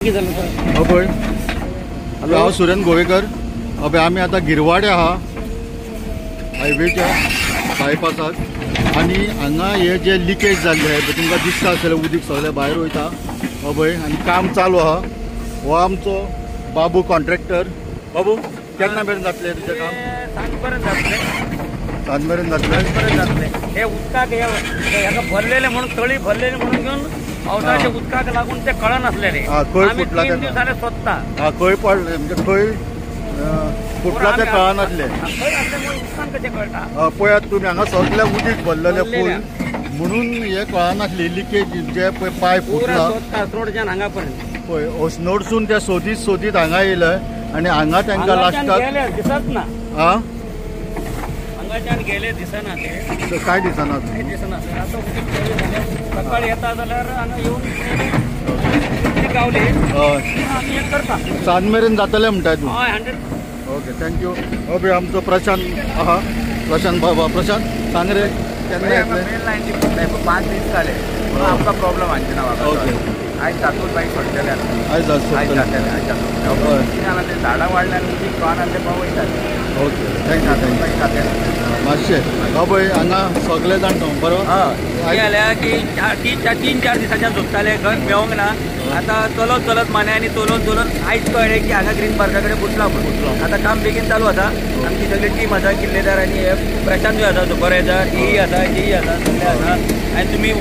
अभय हांव सुरेंद्र गोवेकर अभय आमी आतां गिरवाडे आहा हायवेच्या बायपासाक आनी हांगा हे जे लिकेज जाल्ले तुमकां दिसता आसतलें उदीक सगळें भायर वयता अभय आनी काम चालू आहा हो आमचो बाबू कॉन्ट्रॅक्टर बाबू केन्ना मेरेन जातलें तुजें काम सांज पर्यंत जातलें सांज मेरेन जातलें हे उदकाक हेका भरलेले म्हणून तळी भरलेले म्हणून घेवन पावसाच्या उदकाक लागून ते कळन असलेले खंय फुटला तीन दिवसांनी सोदता खंय पडले म्हणजे खंय फुटला ते कळनासले खंय असल्यामुळे उदकान कशें कळटा पळयात तुमी हांगा सगळ्या उदीक भरलेले फूल म्हणून हे कळनासले लिकेज जे पळय पायप फुटला रोडच्यान हांगा पर्यंत पळय नोडसून ते सोदीत सोदीत हांगा येयले आनी हांगा तांकां लास्टाक दिसत ना हांगाच्यान गेले दिसना ते काय दिसना दिसना आतां उदीक सकाळी येता जाल्यार हांगा येवन गावले आमी हें करता सांज मेरेन जातलें म्हणटा तूं हय 100 ओके थँक्यू अभय आमचो प्रशांत आहा प्रशांत बाबा प्रशांत सांग रे केन्ना येतलें मेन लायनची फुटलाय 5 दीस जाले आमकां प्रॉब्लम हांचे ना म्हाका ओके आयज तातूंत बाईक सोडटले आयज आयज जातले आयज जातले ते झाडां वाडल्यान उदीक पावनान ते पावयतात ओके थँक्यू बाईक जातले मातशें अभय हांगा सगळे जाण बरो कितें जाल्यार की 3-4 दिसांच्यान सोदताले घर मेळोंक ना आतां चलत चलत मान्यांनी चलोवन आयज कळ्ळें की हांगा ग्रीन पार्का कडेन फुटला म्हणून आतां काम बेगीन चालू आसा आमची सगळी टीम आसा किल्लेदार आनी हे प्रशांतूय आसा सुपरवायझर ही आसा जी आसा सगळे आसा आनी तुमी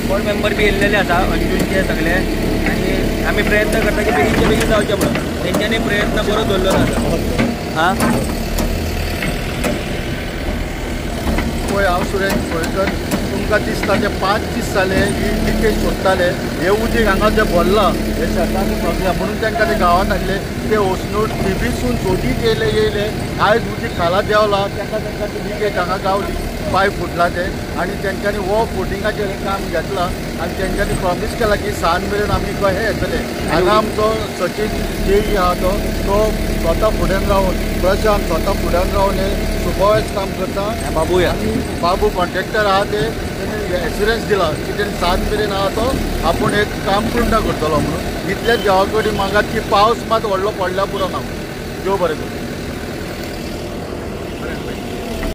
बोर्ड मेंबर बी येयल्लेले आसा अंजूचे सगळे आनी आमी प्रयत्न करता की बेगीनचे बेगीन जावचें म्हणून तेंच्यांनी प्रयत्न बरो दवरलेलो आसा आं पळय हांव सुरेश गोवेकर तुमकां दिसता ते 5 दीस जाले ही लिकेज सोदताले हे उदीक हांगा जे भरला हे शेतांनी भरल्या म्हणून तांकां ते गांवांत हाडले ते ओसनोड टिबीसून सोदीत येयले आयज उदीक खाला देवला तांकां ती लिकेज हांगा गावली पायप फुटला ते आनी तेंच्यांनी हो फुटिंगाचेर काम घेतला आनी तेंच्यांनी प्रॉमीस केला की सांज मेरेन आमी गोंय हे येतले हांगा आमचो सचिन जेई आहा तो स्वता फुड्यान रावन प्रशांत स्वता फुड्यान रावन हे सुपरवायज काम करता बाबूय आनी बाबू कॉन्ट्रॅक्टर आहा ते एश्युरन्स दिला की तेणी सांज मेरेन आहा तो आपूण एक काम पूर्ण करतलो म्हणून इतलेच देवा कडेन मागात की पावस मात व्हडलो पडल्या पुरो ना देव बरें करूं